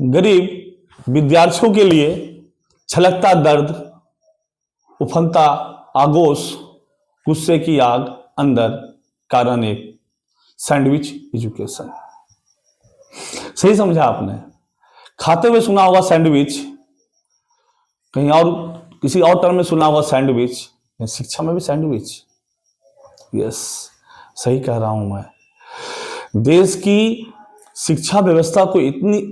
गरीब विद्यार्थियों के लिए छलकता दर्द, उफनता आगोश, गुस्से की आग अंदर, कारण एक सैंडविच एजुकेशन। सही समझा आपने। खाते हुए सुना होगा सैंडविच, कहीं और किसी और टर्म में सुना होगा सैंडविच, शिक्षा में भी सैंडविच। यस, सही कह रहा हूं मैं। देश की शिक्षा व्यवस्था को इतनी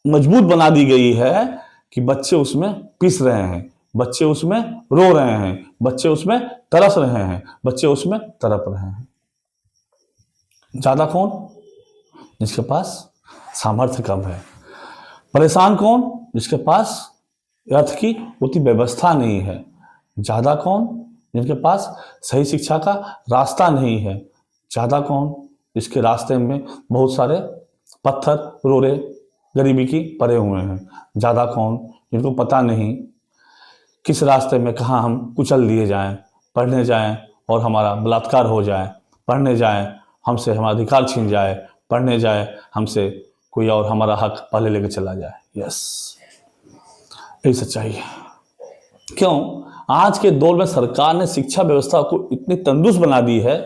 मजबूत बना दी गई है कि बच्चे उसमें पिस रहे हैं, बच्चे उसमें रो रहे हैं, बच्चे उसमें तरस रहे हैं, बच्चे उसमें तड़प रहे हैं। ज्यादा कौन? जिसके पास सामर्थ्य कम है। परेशान कौन? जिसके पास अर्थ की उतनी व्यवस्था नहीं है। ज्यादा कौन? जिनके पास सही शिक्षा का रास्ता नहीं है। ज्यादा कौन? जिसके रास्ते में बहुत सारे पत्थर रोड़े गरीबी की पड़े हुए हैं। ज्यादा कौन? जिनको पता नहीं किस रास्ते में कहाँ हम कुचल दिए जाएं, पढ़ने जाएं और हमारा बलात्कार हो जाए, पढ़ने जाएं हमसे हमारा अधिकार छीन जाए, पढ़ने जाए हमसे कोई और हमारा हक पहले लेके चला जाए। यस, यही सच्चाई है। क्यों? आज के दौर में सरकार ने शिक्षा व्यवस्था को इतनी तंदुरुस्त बना दी है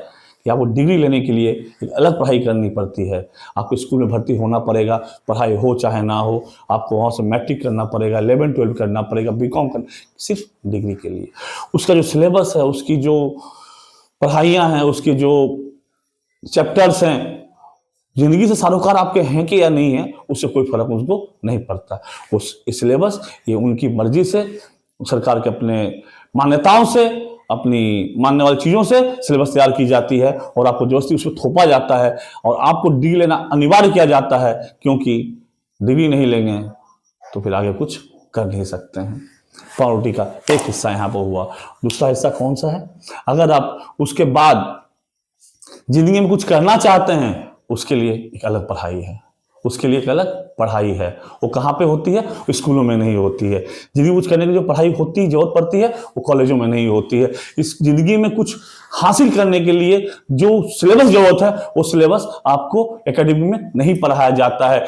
कि आपको डिग्री लेने के लिए एक अलग पढ़ाई करनी पड़ती है। आपको स्कूल में भर्ती होना पड़ेगा, पढ़ाई हो चाहे ना हो, आपको वहाँ से मैट्रिक करना पड़ेगा, 11-12 करना पड़ेगा, बीकॉम करना, सिर्फ डिग्री के लिए। उसका जो सिलेबस है, उसकी जो पढ़ाइयाँ हैं, उसके जो चैप्टर्स हैं, जिंदगी से सारोकार आपके हैं कि या नहीं है, उससे कोई फर्क उसको नहीं पड़ता। उस सिलेबस ये उनकी मर्जी से, सरकार के अपने मान्यताओं से, अपनी मानने वाली चीजों से सिलेबस तैयार की जाती है और आपको जबरदस्ती उसमें थोपा जाता है और आपको डिग्री लेना अनिवार्य किया जाता है, क्योंकि डिग्री नहीं लेंगे तो फिर आगे कुछ कर नहीं सकते हैं। पावर्टी का एक हिस्सा यहाँ पर हुआ। दूसरा हिस्सा कौन सा है? अगर आप उसके बाद जिंदगी में कुछ करना चाहते हैं, उसके लिए एक अलग पढ़ाई है, उसके लिए एक अलग पढ़ाई है। वो कहाँ पे होती है? स्कूलों में नहीं होती है। जिंदगी कुछ करने की जो पढ़ाई होती है, जरूरत पड़ती है, वो कॉलेजों में नहीं होती है। इस जिंदगी में कुछ हासिल करने के लिए जो सिलेबस जरूरत है, वो सिलेबस आपको एकेडमी में नहीं पढ़ाया जाता है।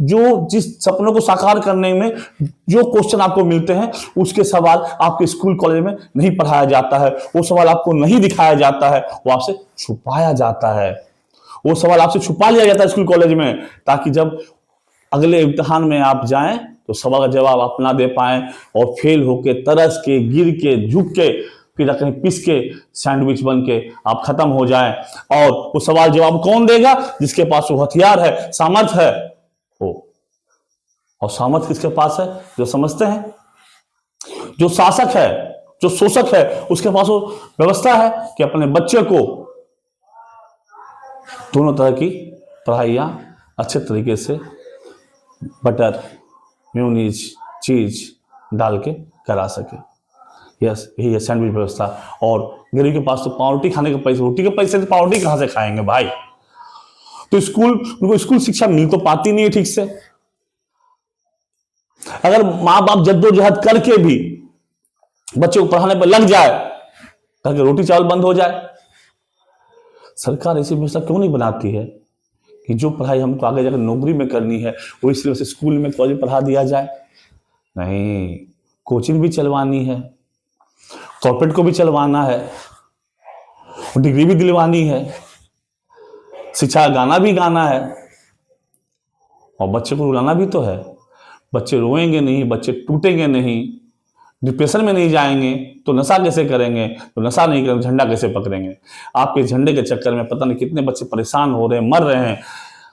जिस सपनों को साकार करने में जो क्वेश्चन आपको मिलते हैं, उसके सवाल आपके स्कूल कॉलेज में नहीं पढ़ाया जाता है। वो सवाल आपको नहीं दिखाया जाता है, वो आपसे छुपाया जाता है। वो सवाल आपसे छुपा लिया जाता है स्कूल कॉलेज में, ताकि जब अगले इम्तिहान में आप जाएं तो सवाल का जवाब आप ना दे पाएं और फेल होके, तरस के, गिर के, झुक के, फिर कहीं पिस के, सैंडविच बन के आप खत्म हो जाएं। और वो सवाल जवाब कौन देगा? जिसके पास वो हथियार है, सामर्थ्य है वो। और सामर्थ्य किसके पास है? जो समझते हैं, जो शासक है, जो शोषक है, उसके पास वो व्यवस्था है कि अपने बच्चे को दोनों तरह की पढ़ाइयाँ अच्छे तरीके से बटर, म्यूनीज, चीज डाल के करा सके। यस, यही है सैंडविच व्यवस्था। और गरीब के पास तो पावरोटी खाने के पैसे, रोटी के पैसे तो पावरोटी कहाँ से खाएंगे भाई? तो उनको स्कूल शिक्षा मिल तो पाती नहीं है ठीक से। अगर माँ बाप जद्दोजहद करके भी बच्चे को पढ़ाने पर लग जाए, घर के रोटी चावल बंद हो जाए, सरकार ऐसी व्यवस्था क्यों नहीं बनाती है कि जो पढ़ाई हमको आगे जाकर नौकरी में करनी है, वो इसलिए स्कूल में, कॉलेज में पढ़ा दिया जाए? नहीं, कोचिंग भी चलवानी है, कॉर्पोरेट को भी चलवाना है, डिग्री भी दिलवानी है, शिक्षा गाना भी गाना है, और बच्चे को रुलाना भी तो है। बच्चे रोएंगे नहीं, बच्चे टूटेंगे नहीं, डिप्रेशन में नहीं जाएंगे तो नशा कैसे करेंगे? तो नशा नहीं करेंगे, झंडा कैसे पकड़ेंगे? आपके झंडे के चक्कर में पता नहीं कितने बच्चे परेशान हो रहे हैं, मर रहे हैं।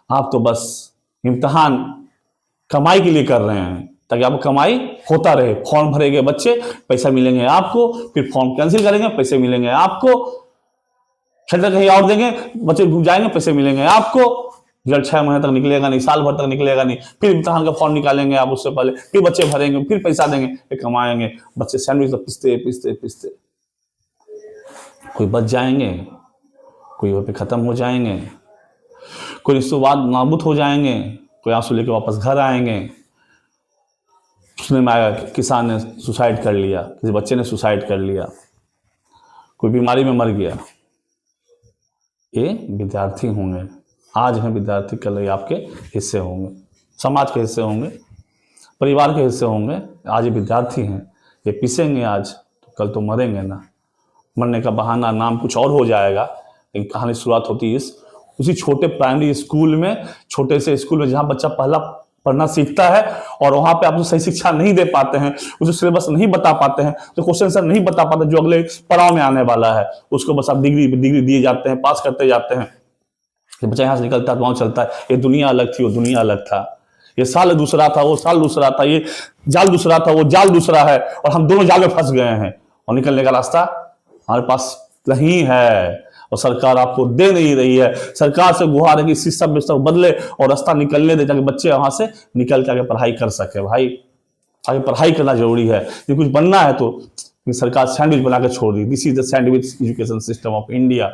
आप तो बस इम्तिहान कमाई के लिए कर रहे हैं, ताकि आपको कमाई होता रहे। फॉर्म भरेंगे बच्चे, पैसा मिलेंगे आपको, फिर फॉर्म कैंसिल करेंगे, पैसे मिलेंगे आपको, सेंटर कहीं और देंगे, बच्चे डूब जाएंगे, पैसे मिलेंगे आपको। रिजल्ट 6 महीने तक निकलेगा नहीं, साल भर तक निकलेगा नहीं, फिर इम्तिहान का फॉर्म निकालेंगे आप उससे पहले, फिर बच्चे भरेंगे, फिर पैसा देंगे, फिर कमाएंगे। बच्चे सैंडविच पिसते पिसते पिसते कोई बच जाएंगे, कोई वहाँ पे खत्म हो जाएंगे, कोई रिश्तों बाद नाबूद हो जाएंगे, कोई आंसू लेके वापस घर आएंगे। सुनने में आया किसान ने सुसाइड कर लिया, किसी बच्चे ने सुसाइड कर लिया, कोई बीमारी में मर गया। ये विद्यार्थी होंगे, आज हैं विद्यार्थी, कल ये आपके हिस्से होंगे। समाज के हिस्से होंगे, परिवार के हिस्से होंगे। आज ये विद्यार्थी हैं, ये पिसेंगे आज तो कल तो मरेंगे ना। मरने का बहाना, नाम कुछ और हो जाएगा, लेकिन कहानी शुरुआत होती है उसी छोटे प्राइमरी स्कूल में, छोटे से स्कूल में जहां बच्चा पहला पढ़ना सीखता है और वहां पे आप उसे सही शिक्षा नहीं दे पाते हैं, उसे सिलेबस नहीं बता पाते हैं, तो क्वेश्चन आंसर नहीं बता पाते जो अगले पड़ाव में आने वाला है, उसको बस आप डिग्री दिए जाते हैं, पास करते जाते हैं। ये बच्चा यहाँ से निकलता है तो वहां चलता है, ये दुनिया अलग थी, वो दुनिया अलग था, ये साल दूसरा था, वो साल दूसरा था, ये जाल दूसरा था, वो जाल दूसरा है, और हम दोनों जाल में फंस गए हैं और निकलने का रास्ता हमारे पास नहीं है और सरकार आपको दे नहीं रही है। सरकार से गुहार है कि सिस्टम में बदले और रास्ता निकलने दे, ताकि बच्चे वहां से निकल के आगे पढ़ाई कर सके। भाई आगे पढ़ाई करना जरूरी है, ये कुछ बनना है तो सरकार सैंडविच बना के छोड़ दी। This is the sandwich education system of India.